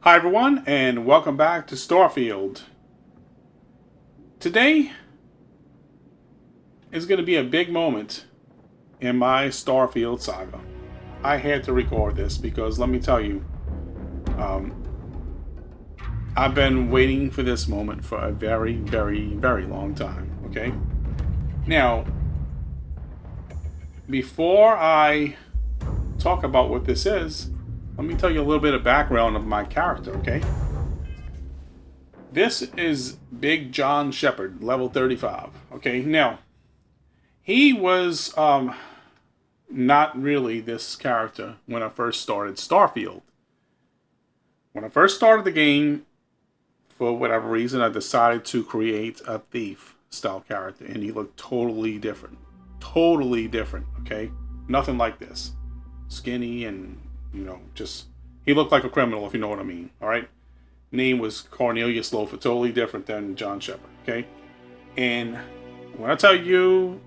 Hi everyone, and welcome back to Starfield. Today is going to be a big moment in my Starfield saga. I had to record this because let me tell you, um, I've been waiting for this moment for a very, very, very long time. Okay? Now, before I talk about what this is, let me tell you a little bit of background of my character, okay? This is Big John Shepard, level 35. Okay, now, he was not really this character when I first started Starfield. When I first started the game, for whatever reason, I decided to create a thief style character, and he looked totally different. Totally different, okay? Nothing like this. Skinny and, just, he looked like a criminal, if you know what I mean, alright? Name was Cornelius Loafer, totally different than John Shepard, okay? And when I tell you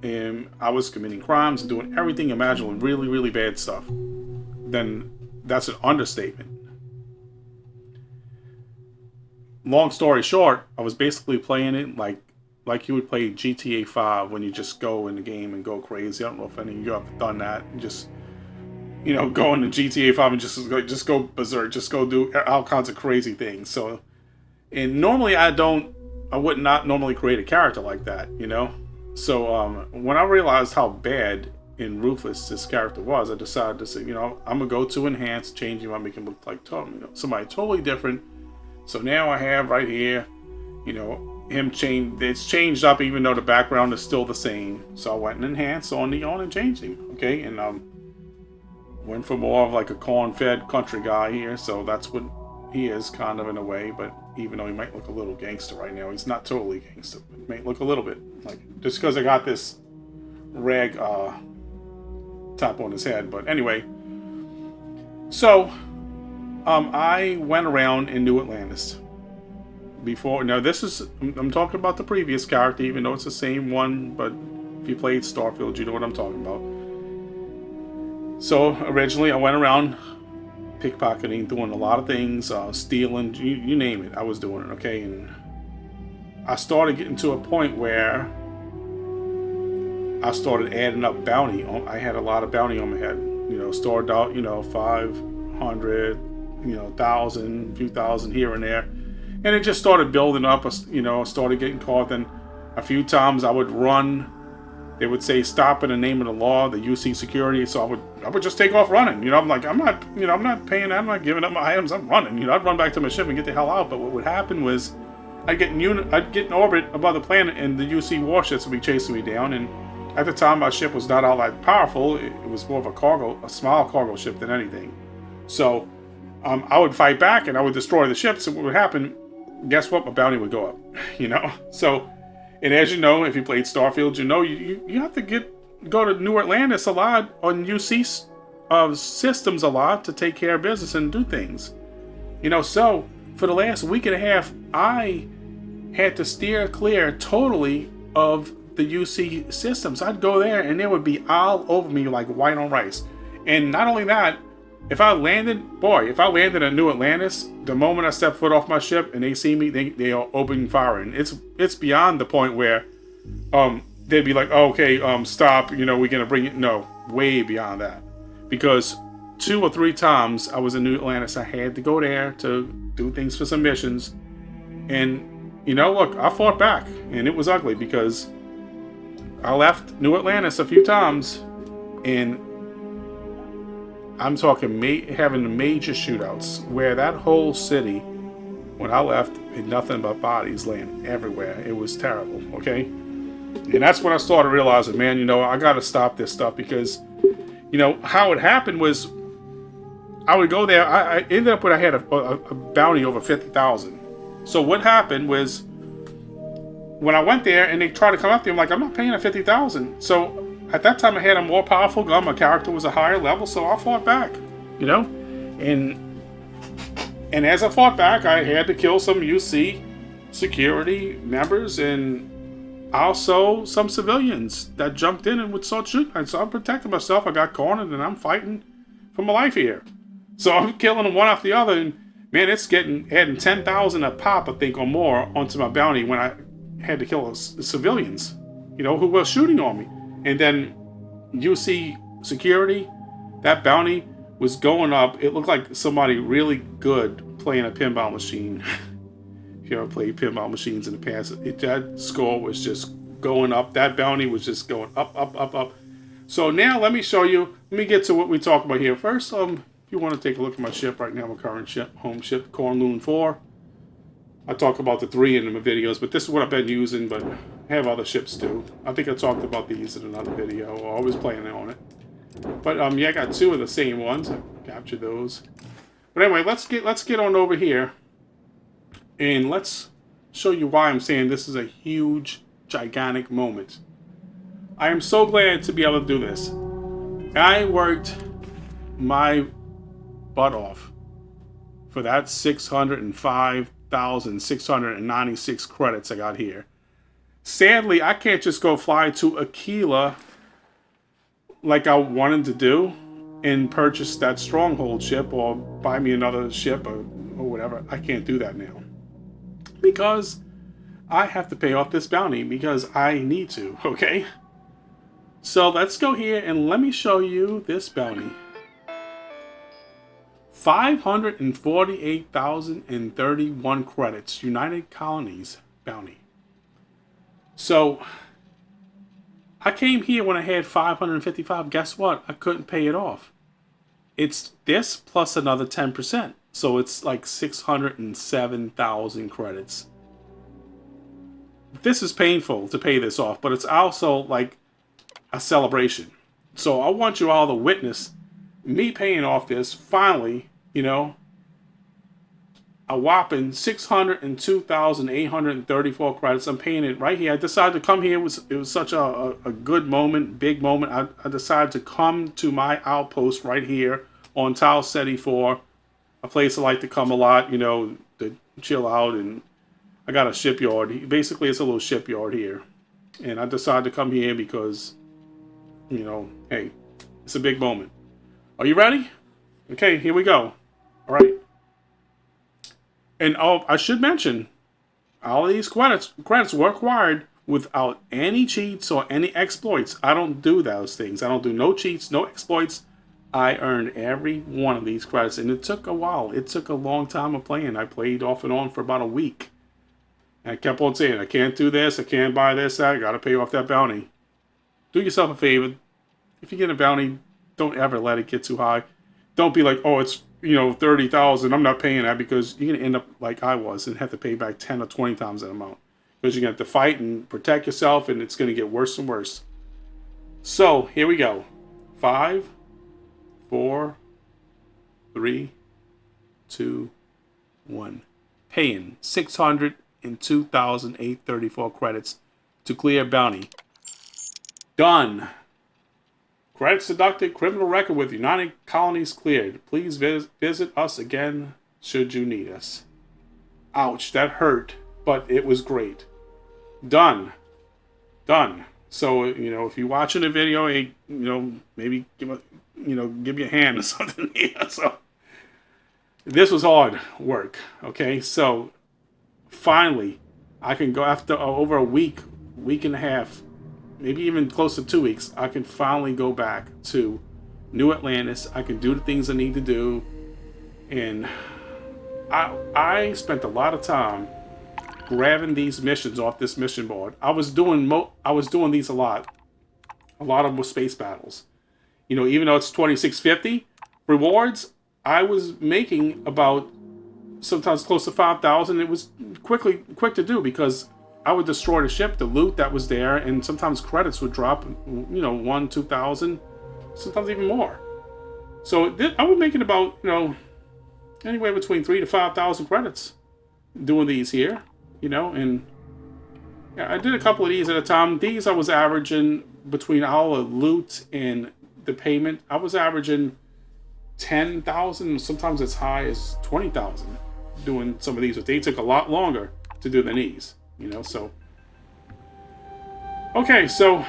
I was committing crimes and doing everything imaginable, really, really bad stuff, then that's an understatement. Long story short, I was basically playing it like you would play GTA 5 when you just go in the game and go crazy. I don't know if any of you have done that. Just go into GTA 5 and just go berserk, just go do all kinds of crazy things. So, and normally I would not normally create a character like that, So when I realized how bad and ruthless this character was, I decided to say, I'm gonna go to enhance, change him, I make him look like somebody totally different. So now I have right here, him changed. It's changed up, even though the background is still the same. So I went and enhanced on and changed him. Okay, and went for more of like a corn-fed country guy here. So that's what he is, kind of in a way. But even though he might look a little gangster right now, he's not totally gangster. He might look a little bit like, just because I got this rag top on his head. But anyway, so I went around in New Atlantis before. Now this is, I'm talking about the previous character, even though it's the same one, but if you played Starfield, you know what I'm talking about. So originally I went around pickpocketing, doing a lot of things, stealing, you name it, I was doing it, okay? And I started getting to a point where I started adding up bounty. I had a lot of bounty on my head, started out, 500, 1,000, a few thousand here and there. And it just started building up, started getting caught. And a few times I would run. They would say stop in the name of the law, the UC security. So I would just take off running. I'm like, I'm not paying, I'm not giving up my items, I'm running. I'd run back to my ship and get the hell out. But what would happen was I'd get in orbit above the planet, and the UC warships would be chasing me down. And at the time, my ship was not all that powerful. It was more of a small cargo ship than anything. So I would fight back and I would destroy the ship. So what would happen? Guess what? My bounty would go up. So, and as you know, if you played Starfield, you have to go to New Atlantis a lot on UC systems a lot to take care of business and do things. So for the last week and a half, I had to steer clear totally of the UC systems. I'd go there and they would be all over me like white on rice. And not only that, if I landed in New Atlantis, the moment I step foot off my ship and they see me, they are opening fire. And it's beyond the point where they'd be like, oh, okay, stop, we're gonna bring it. No, way beyond that. Because 2 or 3 times I was in New Atlantis, I had to go there to do things for some missions. And look, I fought back, and it was ugly because I left New Atlantis a few times, and I'm talking having major shootouts where that whole city, when I left, had nothing but bodies laying everywhere. It was terrible, okay? And that's when I started realizing, man, I got to stop this stuff because, how it happened was I would go there. I ended up with, I had a bounty over 50,000. So what happened was when I went there and they tried to come up there, I'm like, I'm not paying a 50,000. So at that time, I had a more powerful gun. My character was a higher level, so I fought back, And as I fought back, I had to kill some UC security members and also some civilians that jumped in and would start shooting. So I'm protecting myself. I got cornered and I'm fighting for my life here. So I'm killing them one after the other. And Man, it's adding 10,000 a pop, I think, or more onto my bounty when I had to kill civilians, you know, who were shooting on me. And then you see security, that bounty was going up. It looked like somebody really good playing a pinball machine. If you ever played pinball machines in the past, that score was just going up. That bounty was just going up, up, up, up. So now let me show you. Let me get to what we talk about here. First, if you want to take a look at my ship right now, my current ship, home ship, Cornloon 4. I talk about the 3 in my videos, but this is what I've been using, but I have other ships too. I think I talked about these in another video. I'm always planning on it. But yeah, I got 2 of the same ones. I captured those. But anyway, let's get on over here, and let's show you why I'm saying this is a huge, gigantic moment. I am so glad to be able to do this. I worked my butt off for that 605,696 credits I got here. Sadly, I can't just go fly to Aquila like I wanted to do and purchase that stronghold ship or buy me another ship or whatever. I can't do that now because I have to pay off this bounty because I need to, okay? So let's go here and let me show you this bounty. 548,031 credits, United Colonies bounty. So I came here when I had 555. Guess what? I couldn't pay it off. It's this plus another 10%. So it's like 607,000 credits. This is painful to pay this off, but it's also like a celebration. So I want you all to witness me paying off this finally, you know, a whopping 602,834 credits. I'm paying it right here. I decided to come here. It was such a good moment, big moment. I decided to come to my outpost right here on Tau Ceti 4, a place I like to come a lot, you know, to chill out. And I got a shipyard. Basically, it's a little shipyard here. And I decided to come here because, you know, hey, it's a big moment. Are you ready? Okay, here we go. All right. And oh, I should mention, all of these credits were acquired without any cheats or any exploits. I don't do those things. I don't do no cheats, no exploits. I earned every one of these credits, and it took a while. It took a long time of playing. I played off and on for about a week. And I kept on saying, I can't do this, I can't buy this, that, I gotta pay off that bounty. Do yourself a favor. If you get a bounty, don't ever let it get too high. Don't be like, oh, it's, you know, 30,000. I'm not paying that, because you're gonna end up like I was and have to pay back 10 or 20 times that amount. Because you're gonna have to fight and protect yourself, and it's gonna get worse and worse. So here we go. 5, 4, 3, 2, 1. Paying 602,834 credits to clear bounty. Done. Credits deducted. Criminal record with United Colonies cleared. Please visit us again should you need us. Ouch, that hurt, but it was great. Done. Done. So, you know, if you're watching the video, you know, maybe give me a hand or something here. So, this was hard work. Okay, so finally, I can go after over a week and a half, maybe even close to 2 weeks. I can finally go back to New Atlantis. I can do the things I need to do, and I spent a lot of time grabbing these missions off this mission board. I was doing these a lot. A lot of them were space battles. You know, even though it's 2650 rewards, I was making about sometimes close to 5,000. It was quick to do, because I would destroy the ship, the loot that was there, and sometimes credits would drop, you know, 1,000-2,000, sometimes even more. So I was making about, you know, anywhere between 3,000 to 5,000 credits doing these here, you know. And yeah, I did a couple of these at a time. These I was averaging, between all the loot and the payment, I was averaging 10,000, sometimes as high as 20,000 doing some of these, but they took a lot longer to do than these, you know. So okay, so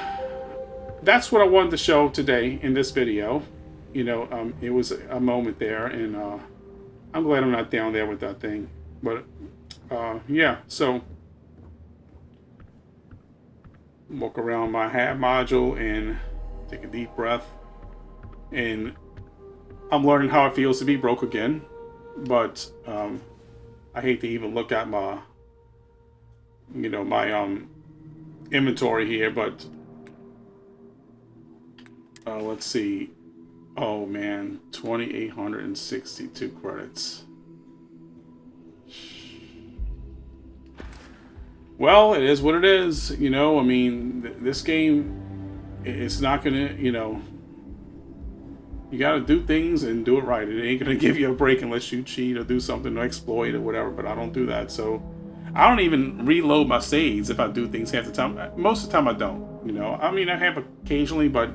that's what I wanted to show today in this video. You know, it was a moment there, and I'm glad I'm not down there with that thing. But, yeah, so walk around my hat module and take a deep breath. And I'm learning how it feels to be broke again. But I hate to even look at my, my inventory here. But let's see. Oh man, 2,862 credits. Well, it is what it is. I mean, this game, it's not gonna, you gotta do things and do it right. It ain't gonna give you a break unless you cheat or do something to exploit or whatever, but I don't do that. So I don't even reload my saves if I do things half the time. Most of the time I don't, I mean, I have occasionally, but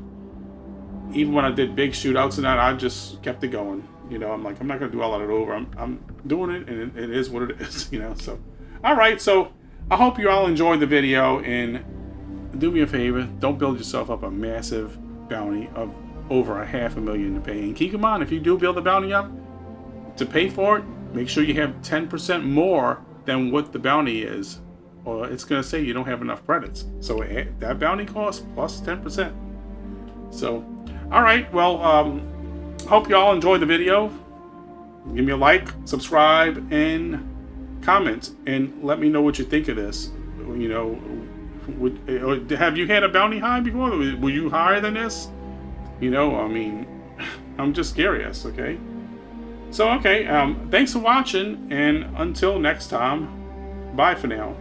even when I did big shootouts and that, I just kept it going. I'm like, I'm not gonna do all of it over. I'm doing it, and it is what it is. So, all right. So I hope you all enjoyed the video, and do me a favor: don't build yourself up a massive bounty of over $500,000 to pay. And keep in mind, if you do build a bounty up to pay for it, make sure you have 10% more than what the bounty is, or it's gonna say you don't have enough credits. So that bounty cost plus 10%. So. All right, well, hope you all enjoyed the video. Give me a like, subscribe, and comment, and let me know what you think of this. Have you had a bounty high before? Were you higher than this? I mean, I'm just curious, okay? So, okay, thanks for watching, and until next time, bye for now.